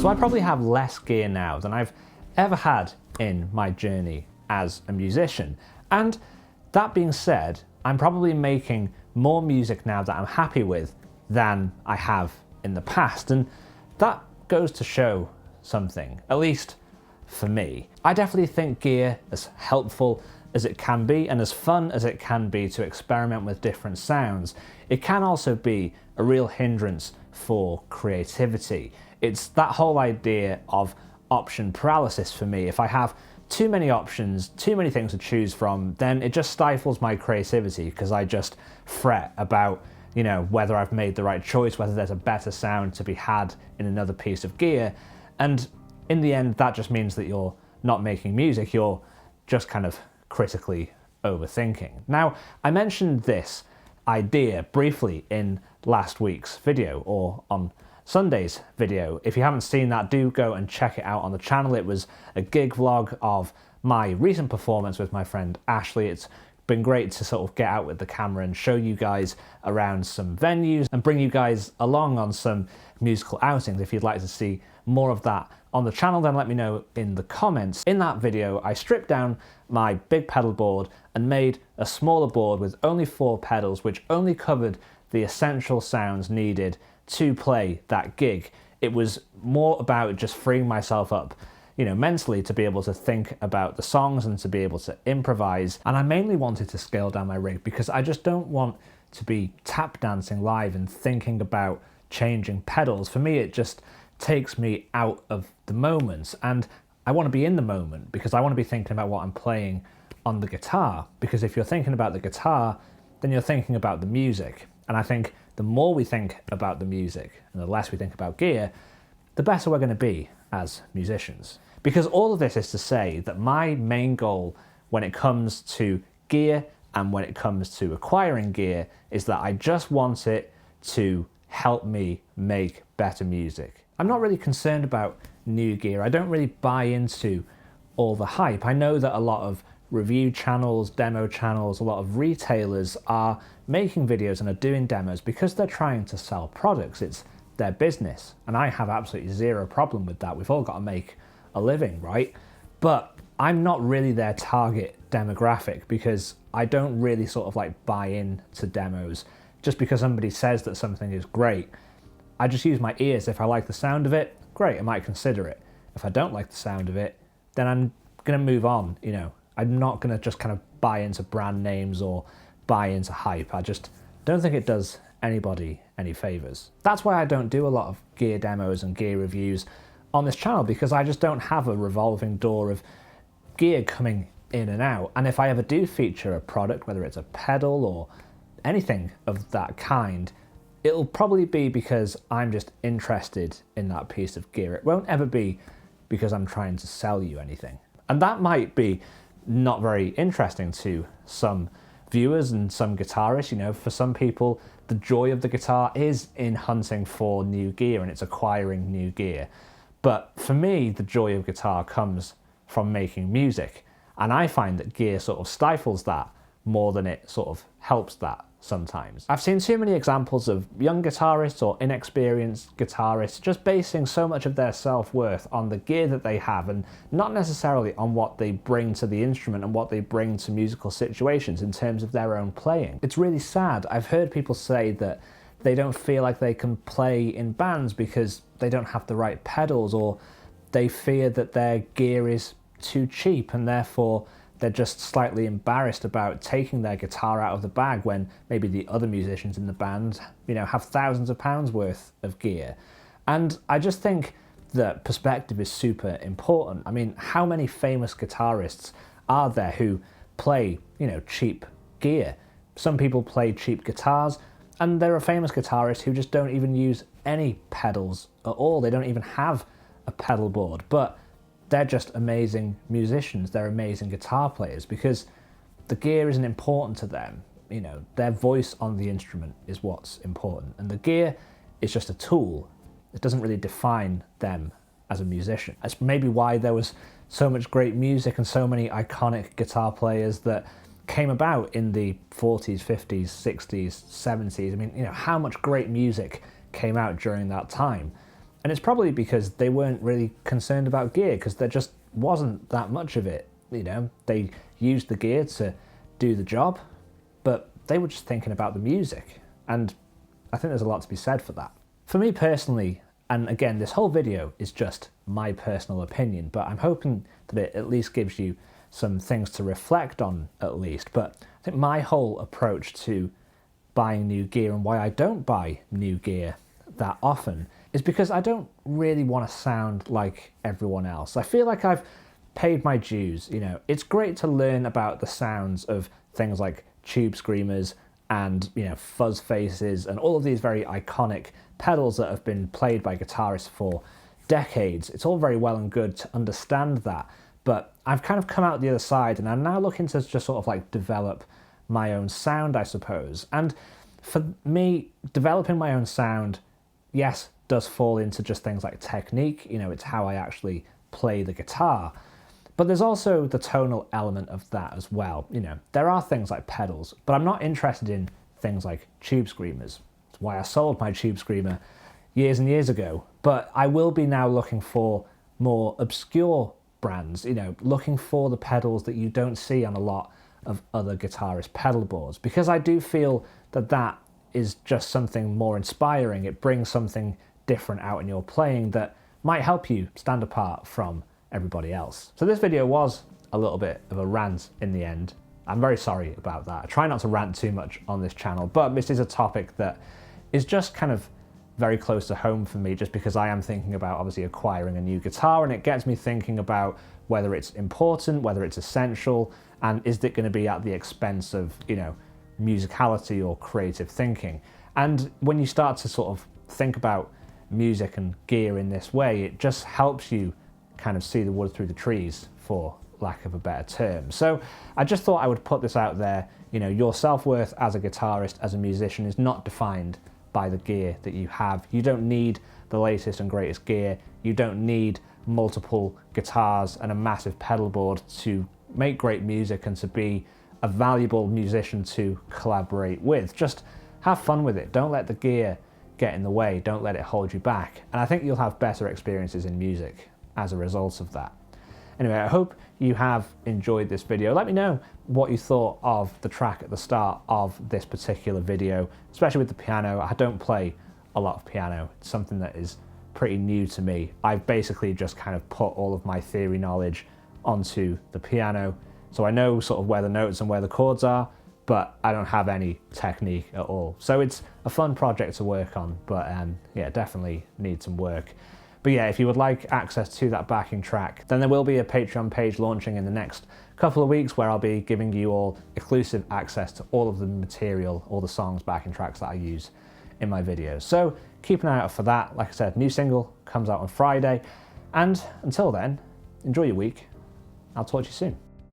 So I probably have less gear now than I've ever had in my journey as a musician. And that being said, I'm probably making more music now that I'm happy with than I have in the past. And that goes to show something, at least for me. I definitely think gear, as helpful as it can be and as fun as it can be to experiment with different sounds, it can also be a real hindrance for creativity. It's that whole idea of option paralysis for me. If I have too many options, too many things to choose from, then it just stifles my creativity because I just fret about, you know, whether I've made the right choice, whether there's a better sound to be had in another piece of gear. And in the end, that just means that you're not making music, you're just kind of critically overthinking. Now, I mentioned this idea briefly in last week's video, or on Sunday's video. If you haven't seen that, do go and check it out on the channel. It was a gig vlog of my recent performance with my friend Ashley. It's been great to sort of get out with the camera and show you guys around some venues and bring you guys along on some musical outings. If you'd like to see more of that on the channel, then let me know in the comments. In that video, I stripped down my big pedal board and made a smaller board with only 4 pedals, which only covered the essential sounds needed to play that gig. It was more about just freeing myself up, you know, mentally, to be able to think about the songs and to be able to improvise. And I mainly wanted to scale down my rig because I just don't want to be tap dancing live and thinking about changing pedals. For me, it just takes me out of the moment, and I want to be in the moment because I want to be thinking about what I'm playing on the guitar. Because if you're thinking about the guitar, then you're thinking about the music. And I think the more we think about the music and the less we think about gear, the better we're going to be as musicians. Because all of this is to say that my main goal when it comes to gear and when it comes to acquiring gear is that I just want it to help me make better music. I'm not really concerned about new gear. I don't really buy into all the hype. I know that a lot of review channels, demo channels, a lot of retailers are making videos and are doing demos because they're trying to sell products. It's their business, and I have absolutely zero problem with that. We've all got to make a living, right? But I'm not really their target demographic because I don't really sort of like buy into demos. Just because somebody says that something is great, I just use my ears. If I like the sound of it, great, I might consider it. If I don't like the sound of it, then I'm gonna move on, you know. I'm not gonna just kind of buy into brand names or buy into hype. I just don't think it does anybody any favors. That's why I don't do a lot of gear demos and gear reviews on this channel, because I just don't have a revolving door of gear coming in and out. And if I ever do feature a product, whether it's a pedal or anything of that kind, it'll probably be because I'm just interested in that piece of gear. It won't ever be because I'm trying to sell you anything. And that might be not very interesting to some viewers and some guitarists. You know, for some people, the joy of the guitar is in hunting for new gear and it's acquiring new gear. But for me, the joy of guitar comes from making music. And I find that gear sort of stifles that more than it sort of helps that sometimes. I've seen too many examples of young guitarists or inexperienced guitarists just basing so much of their self-worth on the gear that they have and not necessarily on what they bring to the instrument and what they bring to musical situations in terms of their own playing. It's really sad. I've heard people say that they don't feel like they can play in bands because they don't have the right pedals, or they fear that their gear is too cheap and therefore they're just slightly embarrassed about taking their guitar out of the bag when maybe the other musicians in the band, you know, have thousands of pounds worth of gear. And I just think that perspective is super important. I mean, how many famous guitarists are there who play, you know, cheap gear? Some people play cheap guitars, and there are famous guitarists who just don't even use any pedals at all. They don't even have a pedal board, but they're just amazing musicians. They're amazing guitar players because the gear isn't important to them. You know, their voice on the instrument is what's important, and the gear is just a tool. It doesn't really define them as a musician. That's maybe why there was so much great music and so many iconic guitar players that came about in the 40s, 50s, 60s, 70s. I mean, you know, how much great music came out during that time. And it's probably because they weren't really concerned about gear, because there just wasn't that much of it. You know, they used the gear to do the job, but they were just thinking about the music. And I think there's a lot to be said for that. For me personally, and again, this whole video is just my personal opinion, but I'm hoping that it at least gives you some things to reflect on at least. But I think my whole approach to buying new gear and why I don't buy new gear that often is because I don't really want to sound like everyone else. I feel like I've paid my dues. You know, it's great to learn about the sounds of things like tube screamers and, you know, fuzz faces and all of these very iconic pedals that have been played by guitarists for decades. It's all very well and good to understand that, but I've kind of come out the other side and I'm now looking to just sort of like develop my own sound, I suppose. And for me, developing my own sound, yes, does fall into just things like technique. You know, it's how I actually play the guitar. But there's also the tonal element of that as well. You know, there are things like pedals, but I'm not interested in things like tube screamers. That's why I sold my tube screamer years and years ago. But I will be now looking for more obscure brands, you know, looking for the pedals that you don't see on a lot of other guitarist pedal boards, because I do feel that that is just something more inspiring. It brings something different out in your playing that might help you stand apart from everybody else. So this video was a little bit of a rant in the end. I'm very sorry about that. I try not to rant too much on this channel, but this is a topic that is just kind of very close to home for me, just because I am thinking about obviously acquiring a new guitar, and it gets me thinking about whether it's important, whether it's essential, and is it going to be at the expense of, you know, musicality or creative thinking. And when you start to sort of think about music and gear in this way, it just helps you kind of see the wood through the trees, for lack of a better term. So I just thought I would put this out there. You know, your self-worth as a guitarist, as a musician, is not defined by the gear that you have. You don't need the latest and greatest gear. You don't need multiple guitars and a massive pedal board to make great music and to be a valuable musician to collaborate with. Just have fun with it. Don't let the gear get in the way. Don't let it hold you back. And I think you'll have better experiences in music as a result of that. Anyway, I hope you have enjoyed this video. Let me know what you thought of the track at the start of this particular video, especially with the piano. I don't play a lot of piano. It's something that is pretty new to me. I've basically just kind of put all of my theory knowledge onto the piano. So I know sort of where the notes and where the chords are, but I don't have any technique at all. So it's a fun project to work on, but yeah, definitely needs some work. But yeah, if you would like access to that backing track, then there will be a Patreon page launching in the next couple of weeks where I'll be giving you all exclusive access to all of the material, all the songs, backing tracks that I use in my videos. So keep an eye out for that. Like I said, new single comes out on Friday. And until then, enjoy your week. I'll talk to you soon.